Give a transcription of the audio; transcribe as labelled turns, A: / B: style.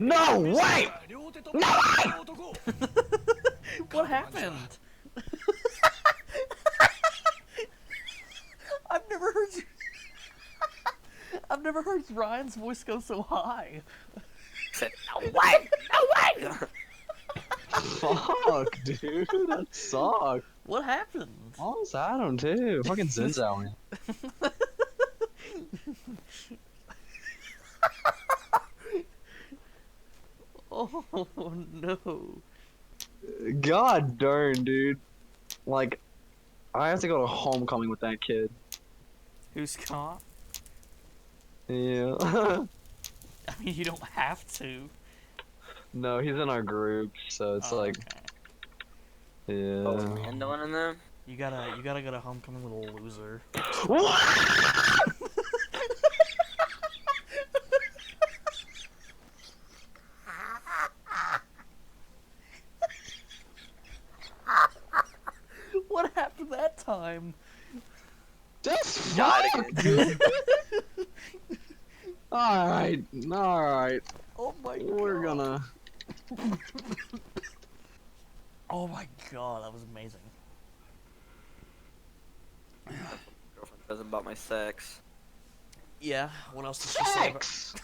A: No way! No way!
B: What happened? I've never heard you. I've never heard Ryan's voice go so high.
A: Said, no way! No way!
C: Fuck, dude, that sucked.
B: What happened?
C: Almost had him too. Fucking Zinzao me.
B: Oh no.
C: God darn, dude. Like, I have to go to homecoming with that kid.
B: Who's caught?
C: Yeah.
B: I mean, you don't have to.
C: No, he's in our group, so it's like,
B: okay.
C: yeah.
A: Oh, is Mando in there?
B: You gotta go to homecoming with a loser. What happened that time?
C: Just
A: Got
C: fuck,
A: it.
C: dude. Alright, alright.
B: Oh my god.
C: We're gonna...
B: Oh my god, that was amazing.
A: Girlfriend says about my sex.
B: Yeah, what else did she say about...
C: Sex!